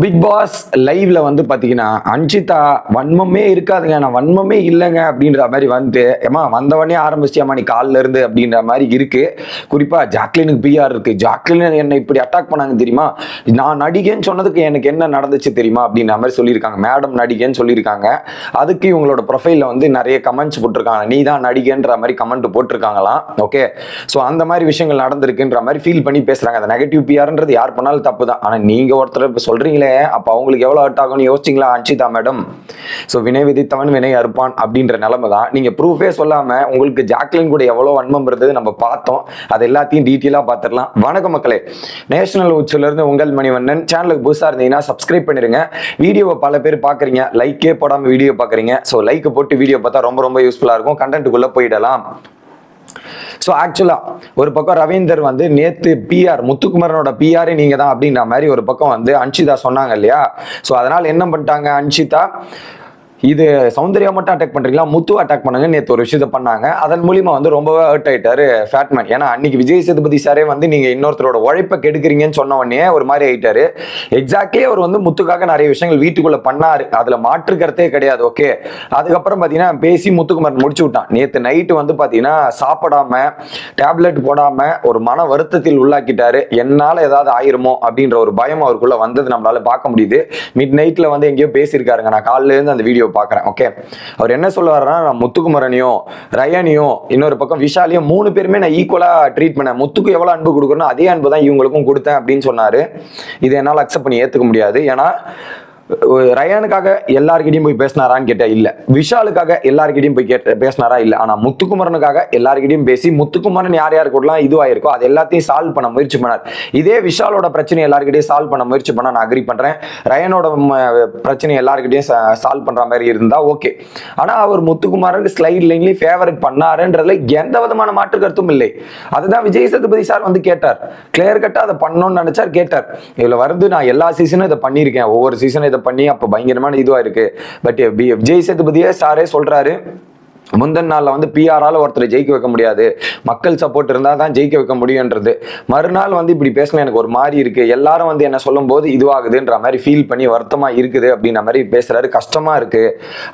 Big pass லைவ்ல வந்து பாத்தீங்கன்னா அன்ஷிதா வன்மமே இருக்காதுங்க, நான் வன்மமே இல்லைங்க அப்படின்ற மாதிரி வந்து ஏமா வந்தவனே ஆரம்பிச்சியாமா நீ காலில இருந்து அப்படின்ற மாதிரி இருக்கு. குறிப்பா ஜாக்லினுக்கு பிஆர் இருக்கு. ஜாக்லின் என்னை இப்படி அட்டாக் பண்ணாங்க தெரியுமா, நான் நடிகேன்னு சொன்னதுக்கு எனக்கு என்ன நடந்துச்சு தெரியுமா அப்படின்ற மாதிரி சொல்லியிருக்காங்க. மேடம் நடிகேன்னு சொல்லியிருக்காங்க. அதுக்கு இவங்களோட ப்ரொஃபைல்ல வந்து நிறைய கமெண்ட்ஸ் போட்டிருக்காங்க. நீ தான் நடிகன்ற மாதிரி கமெண்ட் போட்டிருக்காங்களாம். ஓகே, ஸோ அந்த மாதிரி விஷயங்கள் நடந்திருக்குன்ற மாதிரி ஃபீல் பண்ணி பேசுறாங்க. அந்த நெகட்டிவ் பிஆர்ன்றது யார் பண்ணாலும் தப்பு தான். ஆனா நீங்க ஒருத்தர் இப்போ சொல்றீங்களே, அப்ப அவங்களுக்கு எவ்வளவு ஹர்ட் ஆகும்னு யோசிச்சிங்களா அன்ஷிதா மேடம்? ஸோ வினை விதித்தவன் வினை அறுப்பான் அப்படின்ற நிலைமை தான். நீங்க ப்ரூஃபே சொல்லாம உங்களுக்கு ஜாக்லின் கூட எவ்வளவு வன்மம் இருந்தது நம்ம பார்த்தோம். அது எல்லாத்தையும் டீட்டெயிலா பார்த்துடலாம். வணக்கம் மக்களே, நேஷனல் உச்சில இருந்து உங்கள் மணிவண்ணன். சேனலுக்கு புதுசா இருந்தீங்கன்னா சப்ஸ்கிரைப் பண்ணிருங்க. வீடியோவை பல பேர் பாக்குறீங்க, லைக்கே போடாம வீடியோ பாக்குறீங்க. ஸோ லைக் போட்டு வீடியோ பார்த்தா ரொம்ப ரொம்ப யூஸ்ஃபுல்லா இருக்கும். கண்டென்ட்டுக்குள்ள போயிடலாம். ஸோ ஆக்சுவலா ஒரு பக்கம் ரவீந்தர் வந்து நேத்து பிஆர் முத்துக்குமரனோட பிஆரே நீங்க தான் அப்படின்ற மாதிரி ஒரு பக்கம் வந்து அன்ஷிதா சொன்னாங்க இல்லையா. ஸோ அதனால என்ன பண்ணிட்டாங்க அன்ஷிதா, இது சௌந்தர்யா மட்டும் அட்டாக் பண்றீங்களா, முத்து அட்டாக் பண்ணுங்க நேற்று ஒரு விஷயத்த பண்ணாங்க. அதன் மூலியமா வந்து ரொம்பவே ஹர்ட் ஆயிட்டாரு ஃபேட்மேன். ஏன்னா அன்னைக்கு விஜய் சேதுபதி சாரே வந்து நீங்க இன்னொருத்தரோட உழைப்பை கெடுக்கிறீங்கன்னு சொன்ன உடனே ஒரு மாதிரி ஆயிட்டாரு. எக்ஸாக்ட்லி அவர் வந்து முத்துக்காக நிறைய விஷயங்கள் வீட்டுக்குள்ள பண்ணாரு, அதுல மாற்றுக்கிறதே கிடையாது. ஓகே, அதுக்கப்புறம் பாத்தீங்கன்னா பேசி முத்துக்குமார் முடிச்சு விட்டான். நேற்று நைட்டு வந்து பாத்தீங்கன்னா சாப்பிடாம டேப்லெட் போடாம ஒரு மன வருத்தத்தில் உள்ளாக்கிட்டாரு. என்னால ஏதாவது ஆயிருமோ அப்படின்ற ஒரு பயம் அவருக்குள்ள வந்தது நம்மளால பார்க்க முடியுது. மிட் நைட்ல வந்து எங்கேயோ பேசியிருக்காருங்க. நான் காலையில இருந்து அந்த வீடியோ பார்க்குறேன். ஓகே, அவர் என்ன சொல்லுவாருன்னா, நான் முத்துக்குமரனையும் ரயானையும் இன்னொரு பக்கம் விஷாலையும் 3 பேருமே நான் ஈக்குவலா ட்ரீட் பண்ணேன். முத்துக்கு எவ்வளவு அன்பு கொடுக்கணும் அதே அன்பு தான் இவங்களுக்கும் கொடுத்தேன் அப்படின்னு சொன்னாரு. இது என்னால் அக்செப்ட் பண்ணி ஏத்துக்க முடியாது. ஏன்னா ரயானுக்காக எல்லாருக்கிட்டையும் போய் பேசினாரான்னு கேட்டா இல்ல, விஷாலுக்காக எல்லாருக்கிட்டையும் போய் பேசினாரா இல்ல, ஆனா முத்துக்குமரனுக்காக எல்லாருக்கிட்டையும் பேசி முத்துக்குமரன் யார் யார் கூடலாம் இதுவாயிருக்கோ அது எல்லாத்தையும் சால்வ் பண்ண முயற்சி பண்ணார். இதே விஷாலோட பிரச்சனை எல்லாருக்கிட்டையும் சால்வ் பண்ண முயற்சி பண்ண நான் அக்ரி பண்றேன். ரயானோட பிரச்சனை எல்லாருக்கிட்டையும் சால்வ் பண்ற மாதிரி இருந்தா ஓகே. ஆனா அவர் முத்துக்குமரனுக்கு ஸ்லைட் லைன்லி ஃபேவரட் பண்ணாருன்றதுல எந்த விதமான மாற்று கருத்தும் இல்லை. அதுதான் விஜய் சேதுபதி சார் வந்து கேட்டார். கிளியர் கட்டா அதை பண்ணணும்னு நினைச்சார், கேட்டார். இதுல வந்து நான் எல்லா சீசனும் இதை பண்ணியிருக்கேன், ஒவ்வொரு சீசனும் இதை பண்ணி அப்ப பயங்கரமான இதுவா இருக்கு. பட் விஜய் சேதுபதியே சாரே சொல்றாரு, முந்தன் நாள்ல வந்து பிஆரால ஒருத்தரை ஜெயிக்க வைக்க முடியாது, மக்கள் சப்போர்ட் இருந்தா தான் ஜெயிக்க வைக்க முடியும்ன்றது. மறுநாள் வந்து இப்படி பேசினா எனக்கு ஒரு மாதிரி இருக்கு, எல்லாரும் வந்து என்ன சொல்லும் போது இதுவாகுதுன்ற மாதிரி ஃபீல் பண்ணி வருத்தமா இருக்குது அப்படின்ற மாதிரி பேசுறாரு. கஷ்டமா இருக்கு,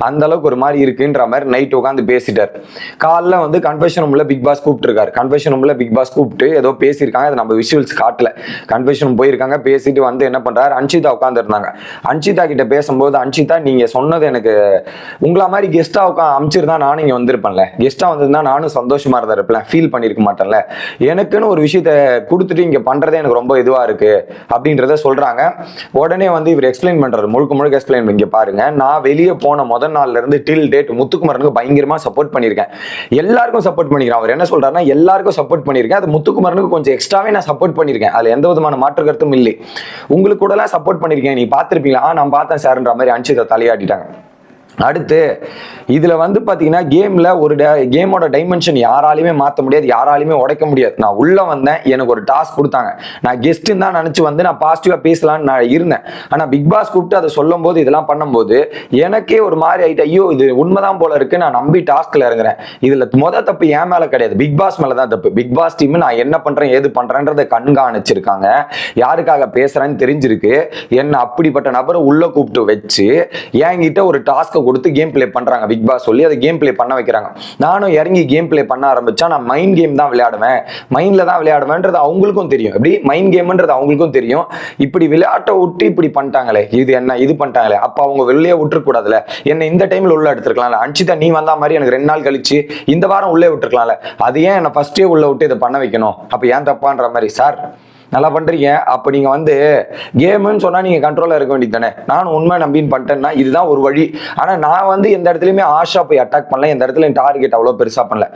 அந்த அளவுக்கு ஒரு மாதிரி இருக்குன்ற மாதிரி நைட் உட்காந்து பேசிட்டார். காலைல வந்து கன்ஃபெஷன் ரூம்ல பிக் பாஸ் கூப்பிட்டுருக்காரு. கன்ஃபெஷன் ரூம்ல பிக் பாஸ் கூப்பிட்டு ஏதோ பேசியிருக்காங்க, அது நம்ம விஷுவல்ஸ் காட்டல. கன்ஃபெஷன் போயிருக்காங்க, பேசிட்டு வந்து என்ன பண்றாரு, அன்ஷிதா உட்காந்து இருந்தாங்க. அன்ஷிதா கிட்ட பேசும்போது, அன்ஷிதா நீங்க சொன்னது எனக்கு உங்களா மாதிரி கெஸ்டா அமைச்சிருந்தா நானும் இங்க வந்திருப்பேன்ல, கெஸ்டா வந்திருந்தா நானும் சந்தோஷமா இருந்திருப்பேன், ஃபீல் பண்ணிருக்க மாட்டேன்ல, எனக்குன்னு ஒரு விஷயத்த கொடுத்துட்டு இங்க பண்றதே எனக்கு ரொம்ப இதுவா இருக்கு அப்படின்றத சொல்றாங்க. உடனே வந்து இவர் எக்ஸ்பிளைன் பண்றாரு, முழுக்க முழுக்க எக்ஸ்பிளைன் பண்ணி, இங்க பாருங்க நான் வெளியே போன முதல் நாள்ல இருந்து டில் டேட் முத்துக்குமரனுக்கு பயங்கரமா சப்போர்ட் பண்ணியிருக்கேன், எல்லாருக்கும் சப்போர்ட் பண்ணிக்கிறேன். அவர் என்ன சொல்றாருன்னா, எல்லாருக்கும் சப்போர்ட் பண்ணியிருக்கேன், அது முத்துக்குமரனுக்கு கொஞ்சம் எக்ஸ்ட்ராவே நான் சப்போர்ட் பண்ணியிருக்கேன், அதுல எந்த விதமான மாற்று கருத்தும் இல்லை. உங்களுக்கு கூட எல்லாம் சப்போர்ட் பண்ணிருக்கேன், நீ பார்த்திருப்பீங்களா, நான் பார்த்தேன் சார்ன்ற மாதிரி அன்ஷிதா தலையாட்டிட்டாங்க. அடுத்து இதுல வந்து பாத்தீங்கன்னா கேம்ல ஒரு கேமோட டைமென்ஷன் யாராலையுமே மாற்ற முடியாது, யாராலையுமே உடைக்க முடியாது. நான் உள்ள வந்தேன், எனக்கு ஒரு டாஸ்க் கொடுத்தாங்க, நான் கெஸ்ட் தான் நினைச்சு வந்து நான் பாசிட்டிவா பேசலாம்னு நான் இருந்தேன். ஆனா பிக் பாஸ் கூப்பிட்டு அதை சொல்லும் போது இதெல்லாம் பண்ணும்போது எனக்கே ஒரு மாதிரி ஆயிட்டு, ஐயோ இது உண்மைதான் போல இருக்கு, நான் நம்பி டாஸ்க்ல இறங்குறேன். இதுல தப்பு என் மேல கிடையாது, பிக் பாஸ் மேலதான் தப்பு. பிக் பாஸ் டீம் நான் என்ன பண்றேன் ஏது பண்றேன்றதை கண்காணிச்சிருக்காங்க, யாருக்காக பேசுறேன்னு தெரிஞ்சிருக்கு. என்ன அப்படிப்பட்ட நபரை உள்ள கூப்பிட்டு வச்சு என்கிட்ட ஒரு டாஸ்க் கொடுத்து கேம் பிளே பண்றாங்க. பிக் பாஸ் சொல்லி அதை கேம் பிளே பண்ண வைக்கிறாங்க. நானும் இறங்கி கேம் பிளே பண்ண ஆரம்பிச்சா நான் மைண்ட் கேம் தான் விளையாடுவேன், மைண்ட்ல தான் விளையாடுவேன்றது அவங்களுக்கும் தெரியும். எப்படி மைண்ட் கேம்ன்றது அவங்களுக்கும் தெரியும். இப்படி விளையாட்டை விட்டு இப்படி பண்ணிட்டாங்களே, இது என்ன இது பண்ணிட்டாங்களே, அப்ப அவங்க வெளியே விட்டுற கூடாதுல, என்ன இந்த டைம்ல உள்ள எடுத்துருக்கலாம்ல. அன்ஷிதா நீ வந்தா மாதிரி எனக்கு 2 நாள் கழிச்சு இந்த வாரம் உள்ளே விட்டுருக்கலாம்ல, அது ஏன் என்ன ஃபர்ஸ்டே உள்ள விட்டு இதை பண்ண வைக்கணும், அப்ப ஏன் தப்பான்ற மாதிரி. சார் நல்லா பண்றீங்க, அப்ப நீங்க வந்து கேம்னு சொன்னா நீங்க கண்ட்ரோலா இருக்க வேண்டியது தானே. நானும் உண்மை நம்பின்னு பண்ணிட்டேன்னா இதுதான் ஒரு வழி. ஆனா நான் வந்து எந்த இடத்துலயுமே ஆஷா போய் அட்டாக் பண்ணல, எந்த இடத்துல டார்கெட் அவ்வளவு பெருசா பண்ணல.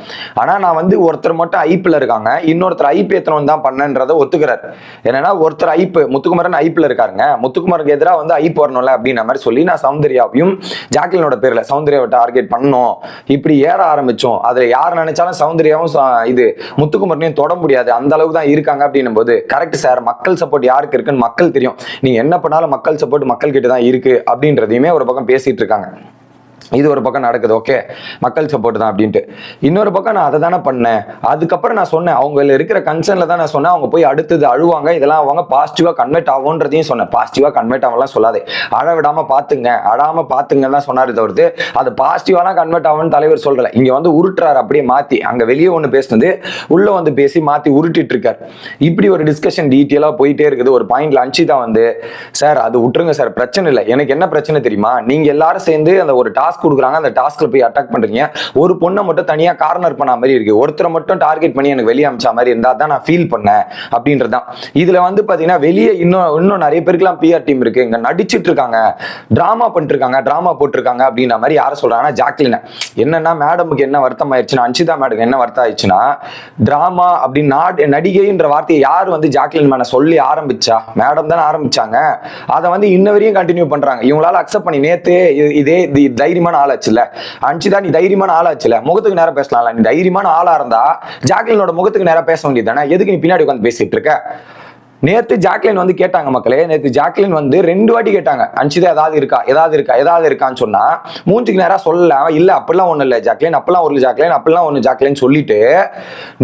ஆனா நான் வந்து ஒருத்தர் மட்டும் ஐப்பில் இருக்காங்க, இன்னொருத்தர் ஐப் ஏத்தனவன் தான் பண்ணன்றதை ஒத்துக்கிறார். என்னன்னா ஒருத்தர் ஐப் முத்துக்குமரன் ஐப்பில் இருக்காருங்க, முத்துக்குமருக்கு எதிராக வந்து ஐப் வரணும்ல அப்படின்ற மாதிரி சொல்லி நான் சௌந்தர்யாவையும் ஜாக்லினோட பேர்ல சௌந்தர்யாவை டார்கெட் பண்ணோம், இப்படி ஏற ஆரம்பிச்சோம். அதுல யார் நினைச்சாலும் சௌந்தர்யாவும் இது முத்துக்குமரனையும் தொட முடியாது, அந்த அளவுக்கு தான் இருக்காங்க அப்படின்னும் போது சார் மக்கள் சப்போர்ட் யாருக்கு இருக்குன்னு மக்கள் தெரியும், நீ என்ன பண்ணாலும் மக்கள் சப்போர்ட் மக்கள் கிட்ட தான் இருக்கு அப்படின்றதையுமே ஒரு பக்கம் பேசிட்டு இருக்காங்க. இது ஒரு பக்கம் நடக்குது, ஓகே, மக்கள் சப்போர்ட் தான் அப்படின்ட்டு. இன்னொரு பக்கம் நான் அதை தானே பண்ணேன். அதுக்கப்புறம் நான் சொன்னேன், அவங்க இருக்கிற கன்சர்ன்ல தான் நான் சொன்னேன், அவங்க போய் அடுத்தது அழுவாங்க, இதெல்லாம் அவங்க பாசிட்டிவா கன்வெர்ட் ஆகும்ன்றதையும் சொன்னேன். பாசிட்டிவா கன்வெர்ட் ஆகலாம் சொல்லாதே, அழ விடாம பாத்துங்க, அழாம பாத்துங்கன்னு தான் சொன்னாரு தவிர்த்து அது பாசிட்டிவாலாம் கன்வெர்ட் ஆகும்னு தலைவர் சொல்லல. இங்க வந்து உருட்டுறாரு, அப்படியே மாத்தி, அங்க வெளியே ஒண்ணு பேசுனது உள்ள வந்து பேசி மாத்தி உருட்டிட்டு இருக்காரு. இப்படி ஒரு டிஸ்கஷன் டீட்டெயிலா போயிட்டே இருக்குது. ஒரு பாயிண்ட்ல அன்ஷிதா வந்து, சார் அது விட்டுருங்க சார், பிரச்சனை இல்லை, எனக்கு என்ன பிரச்சனை தெரியுமா, நீங்க எல்லாரும் சேர்ந்து அந்த ஒரு டாஸ்க் கொடுக்குறாங்க, அந்த டாஸ்க்ல போய் அட்டாக் பண்றீங்க, ஒரு பொண்ணை மட்டும் தனியா கார்னர் பண்ண மாதிரி இருக்கு, ஒருத்தரை மட்டும் டார்கெட் பண்ணி எனக்கு வெளியே அமிச்ச மாதிரி இருந்தா தான் நான் ஃபீல் பண்ணேன் அப்படின்றதான். இதுல வந்து பாத்தீங்கன்னா வெளியே இன்னும் நிறைய பேருக்குலாம் பிஆர் டீம் இருக்கு, இங்க நடிச்சிட்டு இருக்காங்க, டிராமா பண்ணிட்டு இருக்காங்க, டிராமா போட்டிருக்காங்க அப்படின்ற மாதிரி யாரை சொல்றாங்கன்னா ஜாக்லின். என்னன்னா மேடமுக்கு என்ன வருத்தம் ஆயிடுச்சுன்னா, அன்ஷிதா மேடம் என்ன வருத்தம் ஆயிடுச்சுன்னா, டிராமா அப்படின்னு நடிகைன்ற வார்த்தையை யார் வந்து ஜாக்லின் மேல சொல்லி ஆரம்பிச்சா, மேடம் தானே ஆரம்பிச்சாங்க. அதை வந்து இன்ன வரையும் கண்டினியூ பண்றாங்க. இவங்களால அக்செப்ட் பண்ணி நேத்து இதே தைரியமான ஆளாச்சுல்ல அன்ஷிதா, நீ தைரியமான ஆளாச்சுல, முகத்துக்கு நேரம் பேசலாம்ல, நீ தைரியமான ஆளா இருந்தா ஜாக்லினோட முகத்துக்கு நேரம் பேச வேண்டியது தானே, எதுக்கு நீ பின்னாடி உட்காந்து பேசிட்டு இருக்க? நேத்து ஜாக்லின் வந்து கேட்டாங்க மக்களே, நேத்து ஜாக்லின் வந்து 2 வாட்டி கேட்டாங்க, அன்ஷிதா ஏதாவது இருக்கான்னு சொன்னா மூஞ்சுக்கு நேரா சொல்லல, இல்ல அப்படிலாம் ஒண்ணு இல்ல ஜாக்லின், அப்பெல்லாம் ஒரு ஜாக்லின், அப்படிலாம் ஒண்ணு ஜாக்லின் சொல்லிட்டு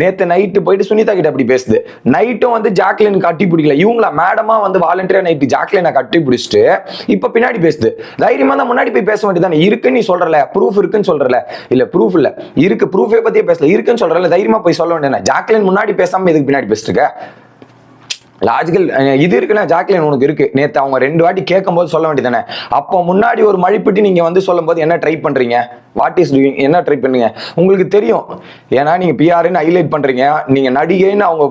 நேத்து நைட்டு போயிட்டு சுனிதா கிட்ட அப்படி பேசுது. நைட்டும் வந்து ஜாக்லின் கட்டி பிடிக்கல, இவங்கள மேடமா வந்து வாலண்டியரா நைட்டு ஜாக்லினை கட்டி பிடிச்சிட்டு இப்ப பின்னாடி பேசுது. தைரியமா தான் முன்னாடி போய் பேச வேண்டியதானே, இருக்குன்னு நீ சொல்றல, ப்ரூஃப் இருக்குன்னு சொல்றல, இல்ல ப்ரூஃப் இல்ல இருக்கு, ப்ரூஃபே பத்தியே பேசல, இருக்குன்னு சொல்றல, தைரியமா போய் சொல்ல வேண்டியதானே. ஜாக்லின் முன்னாடி பேசாம எதுக்கு பின்னாடி பேசிட்டு இருக்க? லாஜிக்கல் இது இருக்குன்னா ஜாக்லின் உனக்கு இருக்கு. நேத்து அவங்க 2 வாட்டி கேட்கும் போது சொல்ல வேண்டியதானே. அப்போ முன்னாடி ஒரு மழிப்பிட்டு நீங்க வந்து சொல்லும் போது என்ன ட்ரை பண்றீங்க, வாட் இஸ் டூயிங், என்ன ட்ரை பண்ணீங்க? உங்களுக்கு தெரியும், ஏன்னா நீங்க பிஆர்னு ஹைலைட் பண்றீங்க, நீங்க நடிகைன்னு அவங்க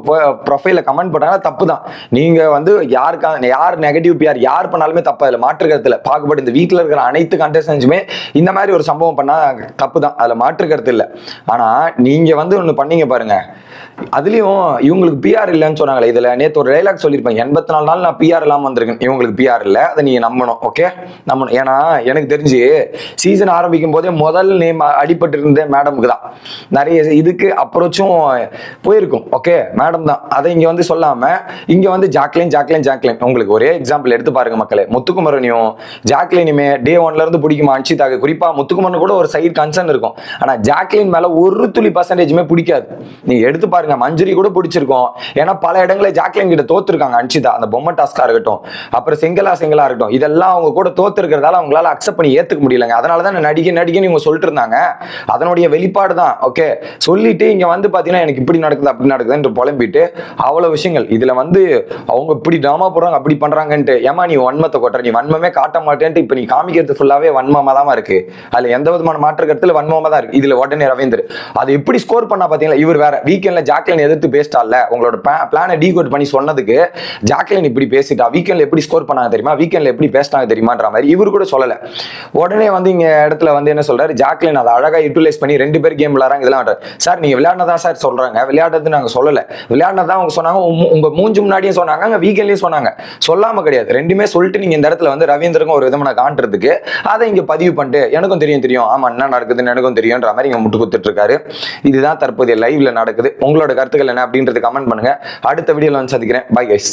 ப்ரொஃபைல கமெண்ட் பண்றாங்க, தப்பு தான். நீங்க வந்து யார் நெகட்டிவ் பிஆர் யார் பண்ணாலுமே தப்பு, அதுல மாற்றுக்கருத்துல பாகுபட்டு இந்த வீட்டில் இருக்கிற அனைத்து கண்டஸ்டன்ஸுமே இந்த மாதிரி ஒரு சம்பவம் பண்ணா தப்பு தான், அதுல மாற்றுக்கருத்து இல்லை. ஆனா நீங்க வந்து ஒண்ணு பண்ணீங்க பாருங்க, அதுலயும் இவங்களுக்கு பிஆர் இல்லைன்னு சொன்னாங்களே, இதுல நேத்து ஒரு டைலாக் சொல்லியிருப்பாங்க, 84 நாள் நான் பிஆர் இல்லாம வந்திருக்கேன், இவங்களுக்கு பிஆர் இல்லை, அதை நீங்க நம்பணும், ஓகே நம்பணும். ஏன்னா எனக்கு தெரிஞ்சு சீசன் ஆரம்பிக்கும் போதே முதல் நேம் அடிபட்டு இருந்த மேடமுக்கு தான், நிறைய இதுக்கு அப்ரோச்சும் போயிருக்கும், ஓகே மேடம் தான். அதை இங்க வந்து சொல்லாம இங்க வந்து ஜாக்லின். உங்களுக்கு ஒரே எக்ஸாம்பிள் எடுத்து பாருங்க மக்களே, முத்துக்குமரனையும் ஜாக்லினுமே டே 1ல இருந்து பிடிக்குமா அன்ஷிதாக்கு, குறிப்பா முத்துக்குமரன் கூட ஒரு சைடு கன்சர்ன் இருக்கும், ஆனா ஜாக்லின் மேல ஒரு துளி பர்சன்டேஜுமே பிடிக்காது. நீங்க எடுத்து பாருங்க, மஞ்சுரி கூட பிடிச்சிருக்கும், ஏன்னா பல இடங்களை ஜாக்லின் கிட்ட தோத்துருக்காங்க அன்ஷிதா, அந்த பொம்மை டாஸ்கா இருக்கட்டும், அப்புறம் செங்கலா இருக்கட்டும், இதெல்லாம் அவங்க கூட தோத்து இருக்கிறதால அவங்களால அக்செப்ட் பண்ணி ஏத்துக்க முடியலங்க. அதனாலதான் நடிகை இவங்க சொல்லிட்டு இருந்தாங்க, அதனுடைய வெளிப்பாடு தான். ஓகே சொல்லிட்டு இங்க வந்து பாத்தீங்கன்னா எனக்கு இப்படி நடக்குது அப்படி நடக்குதுன்னு புலம்பிட்டு அவ்வளவு விஷயங்கள் இதுல வந்து அவங்க இப்படி டிராமா போடுறாங்க அப்படி பண்றாங்கன்ட்டு. ஏமா நீ வன்மத்தை கொட்டுற, நீ வன்மமே காட்ட மாட்டேன்ட்டு இப்ப நீ காமிக்கிறது ஃபுல்லாவே வன்மமா தான் இருக்கு, அதுல எந்த விதமான மாற்று கருத்துல வன்மமா தான் இருக்கு. இதுல உடனே ரவீந்தர் அது எப்படி ஸ்கோர் பண்ணா பாத்தீங்களா, இவர் வேற வீக்கெண்ட்ல ஜாக்லின் எதிர்த்து பேசிட்டால, உங்களோட பிளானை டீகோட் பண்ணி சொன்னதுக்கு ஜாக்லின் இப்படி பேசிட்டா, வீக்கெண்ட்ல எப்படி ஸ்கோர் பண்ணாங்க தெரியுமா, வீக்கெண்ட்ல எப்படி பேசினாங்க தெரியுமான்ற மாதிரி இவர் கூட சொல்லல. உடனே வந்து இங்க இடத்துல வந்து என்ன சொல்றாரு, ஜாக்லின் அதை அழகா யூட்டிலைஸ் பண்ணி 2 பேர் கேம் விளையாடுறாங்க, இதெல்லாம் சார் நீங்க விளையாடுனதா சார் சொல்றாங்க, விளையாடுறது நாங்க சொல்லல, விளையாடுனதா அவங்க சொன்னாங்க, உங்க மூஞ்சி முன்னாடியே சொன்னாங்க, அங்க வீக்கெண்ட்லயும் சொன்னாங்க, சொல்லாம கிடையாது, ரெண்டுமே சொல்லிட்டு நீங்க இந்த இடத்துல வந்து ரவீந்திரக்கும் ஒரு விதமான காண்றதுக்கு அதை இங்க பதிவு பண்ணிட்டு எனக்கும் தெரியும் ஆமா என்ன நடக்குதுன்னு எனக்கும் தெரியும்ன்ற மாதிரி இங்க முட்டு குத்துட்டு இருக்காரு. இதுதான் தற்போதைய லைவ்ல நடக்குது. உங்களோட கருத்துக்கள் என்ன அப்படின்றது கமெண்ட் பண்ணுங்க. அடுத்த வீடியோல வந்து சந்திக்கிறேன். Bye guys.